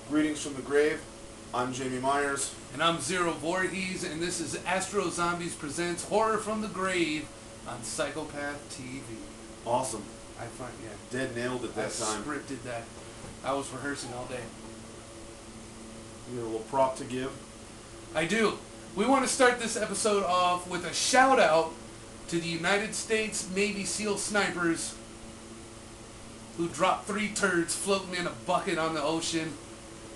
Greetings from the grave. I'm Jamie Myers. And I'm Zero Voorhees, and this is Astro Zombies Presents Horror from the Grave on Psychopath TV. Awesome. I find, yeah. Dead nailed it that time. I scripted that. I was rehearsing all day. You got a little prop to give? I do. We want to start this episode off with a shout out to the United States Navy SEAL snipers who dropped 3 turds floating in a bucket on the ocean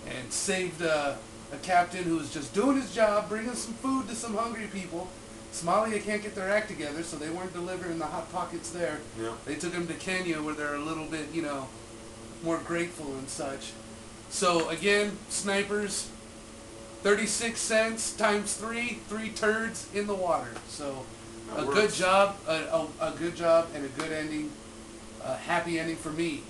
and saved a captain who was just doing his job, bringing some food to some hungry people. Somalia can't get their act together, so they weren't delivering the Hot Pockets there. Yeah. They took him to Kenya where they're a little bit, more grateful and such. So again, snipers, 36 cents times 3 turds in the water. So That a works. good job, a good job and a good ending, a happy ending for me.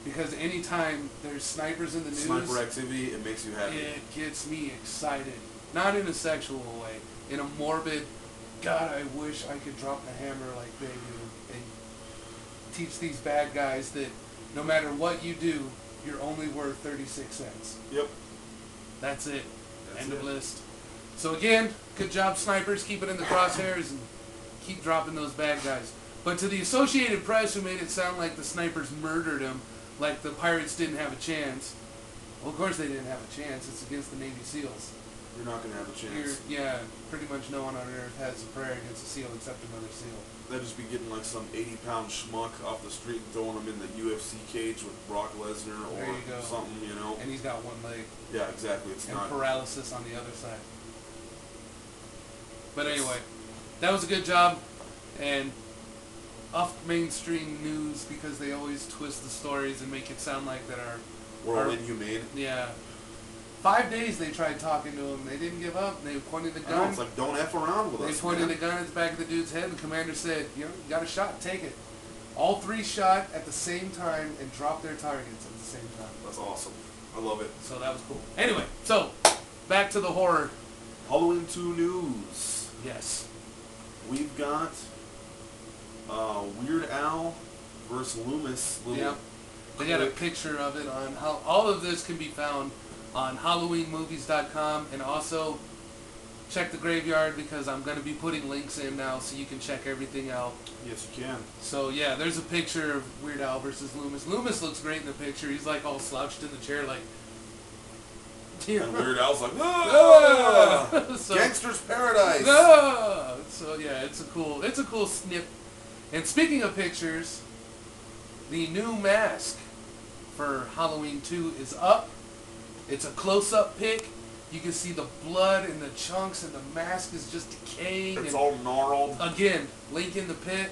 Because anytime there's snipers in the news, Sniper activity, it makes you happy. it gets me excited. Not in a sexual way, in a morbid, God, I wish I could drop the hammer like they do and teach these bad guys that no matter what you do, you're only worth 36 cents. Yep. That's it. That's End it. of list. So again, good job, snipers. Keep it in the crosshairs and keep dropping those bad guys. But to the Associated Press, who made it sound like the snipers murdered him, like the pirates didn't have a chance. Well, of course they didn't have a chance. It's against the Navy SEALs. You're not going to have a chance. Yeah, pretty much no one on Earth has a prayer against a SEAL except another SEAL. They'd just be getting like some 80-pound schmuck off the street and throwing him in the UFC cage with Brock Lesnar There or you go. something, you know? And he's got one leg. Yeah, exactly. It's And not... paralysis on the other side. But anyway, that was a good job. And off mainstream news, because they always twist the stories and make it sound like that We're all inhumane. Yeah. 5 days they tried talking to him. They didn't give up. They pointed the I know, gun. it's like, don't F around with They us, pointed man. the gun at the back of the dude's head. The commander said, you got a shot, take it. All 3 shot at the same time and dropped their targets at the same time. That's awesome. I love it. So that was cool. Anyway, so back to the horror. Halloween 2 news. Yes. We've got Weird Al versus Loomis. Yep. They got a picture of it on how all of this can be found on HalloweenMovies.com, and also check the graveyard because I'm going to be putting links in now so you can check everything out. Yes, you can. So yeah, there's a picture of Weird Al versus Loomis. Loomis looks great in the picture. He's like all slouched in the chair, like. And Weird Al's like, ah! So, Gangster's Paradise. no! So yeah, it's a cool snip. And speaking of pictures, the new mask for Halloween 2 is up. It's a close-up pic. You can see the blood and the chunks, and the mask is just decaying. It's and all gnarled. again, link in the pit.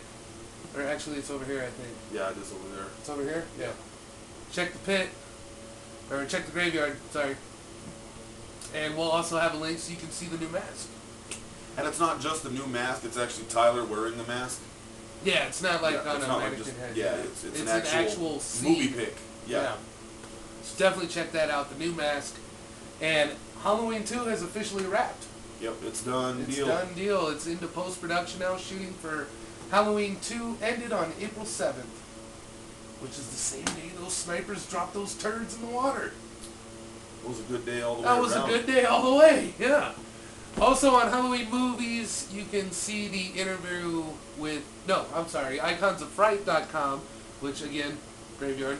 Or actually, it's over here, I think. Yeah, it is over there. It's over here? Yeah. Check the pit. Or check the graveyard, sorry. And we'll also have a link so you can see the new mask. And it's not just the new mask, it's actually Tyler wearing the mask. Yeah, it's not like Yeah, on it's a not like mannequin just- head. yeah, it's an an actual actual scene. movie pic. Yeah. So definitely check that out, the new mask. And Halloween 2 has officially wrapped. Yep, it's done. It's deal. done deal. It's into post-production now. Shooting for Halloween 2 ended on April 7th, which is the same day those snipers dropped those turds in the water. It was a good day all the way That was around. a good day all the way, yeah. Also on Halloween Movies, you can see the interview with, iconsoffright.com, which again, graveyard.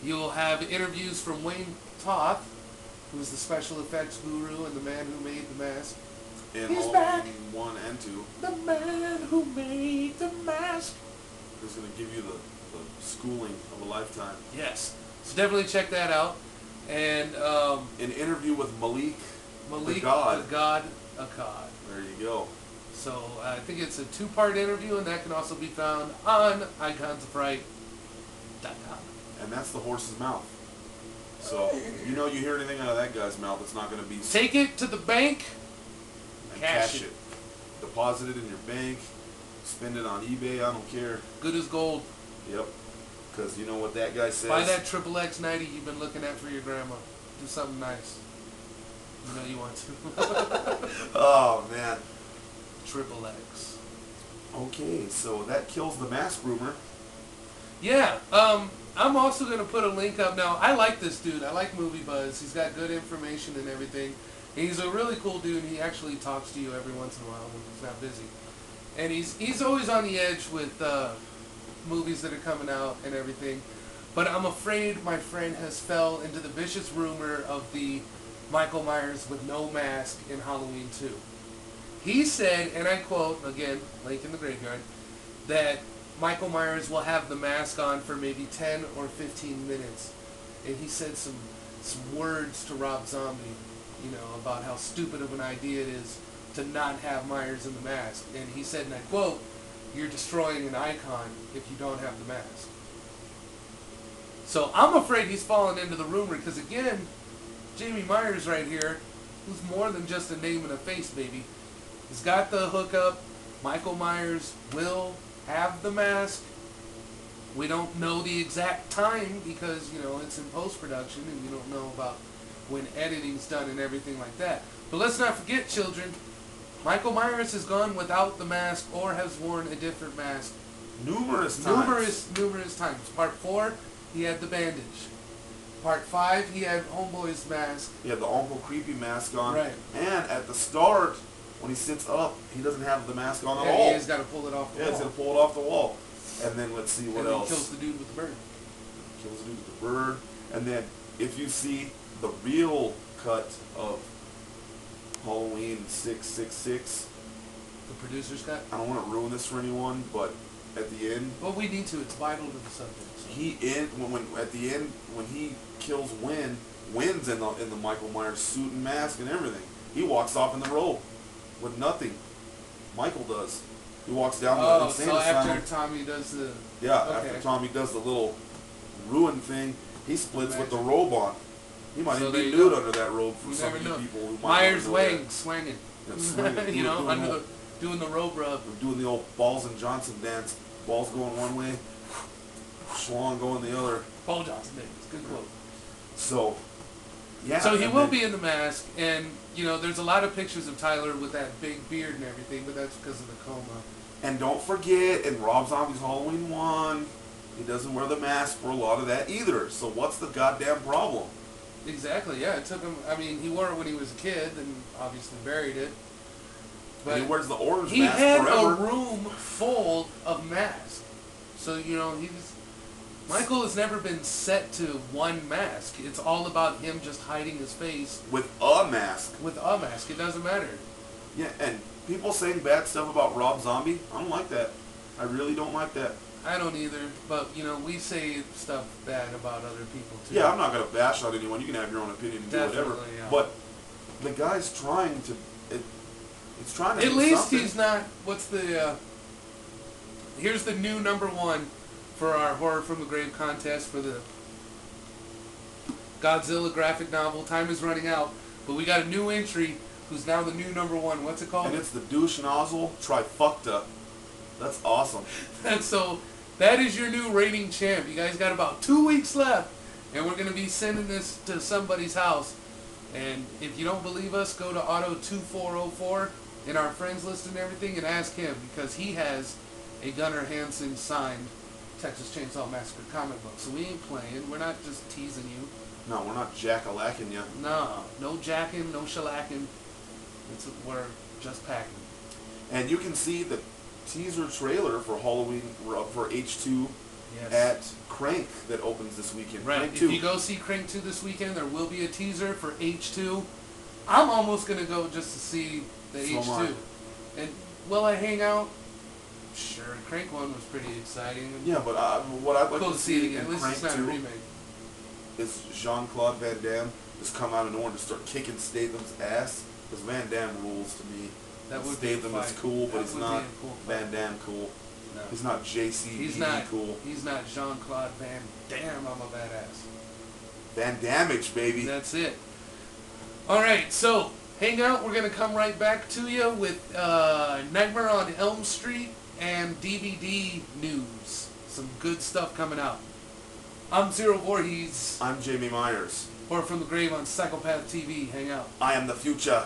You'll have interviews from Wayne Toth, who's the special effects guru and the man who made the mask. In He's Halloween back. 1 and 2. The man who made the mask. It's going to give you the schooling of a lifetime. Yes. So definitely check that out. And An interview with Malik Malik, the God. the God Akkad. There you go. So I think it's a 2-part interview, and that can also be found on iconsoffright.com. And that's the horse's mouth. So, you hear anything out of that guy's mouth, it's not going to be... Take it to the bank, and cash it. Deposit it in your bank, spend it on eBay, I don't care. Good as gold. Yep. Because you know what that guy says? Buy that XXX 90 you've been looking at for your grandma. Do something nice. You know you want to. Oh, man. XXX. Okay, so that kills the mask rumor. Yeah. I'm also going to put a link up now. I like this dude. I like Movie Buzz. He's got good information and everything. And he's a really cool dude. He actually talks to you every once in a while when he's not busy. And he's always on the edge with movies that are coming out and everything. But I'm afraid my friend has fell into the vicious rumor of the Michael Myers with no mask in Halloween 2. He said, and I quote, again, Lake in the Graveyard, that Michael Myers will have the mask on for maybe 10 or 15 minutes. And he said some words to Rob Zombie, you know, about how stupid of an idea it is to not have Myers in the mask. And he said, and I quote, "You're destroying an icon if you don't have the mask." So I'm afraid he's fallen into the rumor because, again, Jamie Myers right here, who's more than just a name and a face, baby, he's got the hookup. Michael Myers will have the mask. We don't know the exact time because, you know, it's in post-production and we don't know about when editing's done and everything like that. But let's not forget, children, Michael Myers has gone without the mask or has worn a different mask Numerous times. Numerous times. Part 4, he had the bandage. Part 5, he had Homeboy's mask. He had the Uncle Creepy mask on. Right. And at the start, when he sits up, he doesn't have the mask on at Yeah, all. he's got to pull it off the Yeah, wall. he's going to pull it off the wall. And then let's see what and then else. He kills the dude with the bird. Kills the dude with the bird. And then if you see the real cut of Halloween 666, The producer's cut? I don't want to ruin this for anyone, but at the end, Well, we need to. It's vital to the subject. So. at the end when he kills Wynn's in the Michael Myers suit and mask and everything. He walks off in the robe with nothing. Michael does. He walks down the insane so asylum. after Tommy does the... Yeah, okay. after Tommy does the little ruin thing, he splits with the robe on. He might even be nude under that robe for You some never of you know. people who might Myers not know Wang that. swinging. Yeah, swinging. You know, doing the robe rub. Doing the old Balls and Johnson dance. Balls going one way, Schlong going the other. Paul Johnson did. It's a good quote. So, yeah. So he will be in the mask, and, you know, there's a lot of pictures of Tyler with that big beard and everything, but that's because of the coma. And don't forget, in Rob Zombie's Halloween 1, he doesn't wear the mask for a lot of that either. So what's the goddamn problem? Exactly, yeah. It took him, I mean, he wore it when he was a kid and obviously buried it. But and he wears the orange he mask had forever. a room full of masks. So, you know, Michael has never been set to one mask. It's all about him just hiding his face. With a mask. With a mask. It doesn't matter. Yeah, and people saying bad stuff about Rob Zombie, I don't like that. I really don't like that. I don't either, but, you know, we say stuff bad about other people, too. Yeah, I'm not going to bash on anyone. You can have your own opinion and do whatever. Yeah. But the guy's trying to... It's trying to At do least something. he's not... What's the... here's the new #1 for our Horror from the Grave contest for the Godzilla graphic novel. Time is running out, but we got a new entry who's now the new #1. What's it called? And it's the douche nozzle trifecta. That's awesome. And so that is your new rating champ. You guys got about 2 weeks left, and we're going to be sending this to somebody's house. And if you don't believe us, go to Auto2404 in our friends list and everything and ask him, because he has a Gunnar Hansen signed Texas Chainsaw Massacre comic book. So we ain't playing. We're not just teasing you. No, we're not jack-a-lacking you. No jacking, no shellacking. We're just packing. And you can see the teaser trailer for Halloween for H2 Yes. at Crank that opens this weekend. Right. Crank If 2. you go see Crank 2 this weekend, there will be a teaser for H2. I'm almost going to go just to see the So am H2. And will I hang out? Sure. Crank 1 was pretty exciting. Yeah, but what I'd like Cool to to see it see again. At in least it's Crank not a 2 remake. is Jean-Claude Van Damme just come out of nowhere and just start kicking Statham's ass. Because Van Damme rules to me. That would be a Statham is fight. cool, but That he's would not be a cool fight. Van Damme cool. No. He's not JC He's not cool. He's not Jean-Claude Van Damme. I'm a badass. Van Damage, baby. That's it. All right, so hang out. We're going to come right back to you with Nightmare on Elm Street and DVD news. Some good stuff coming out. I'm Zero Voorhees. I'm Jamie Myers. Or from the grave on Psychopath TV. Hang out. I am the future.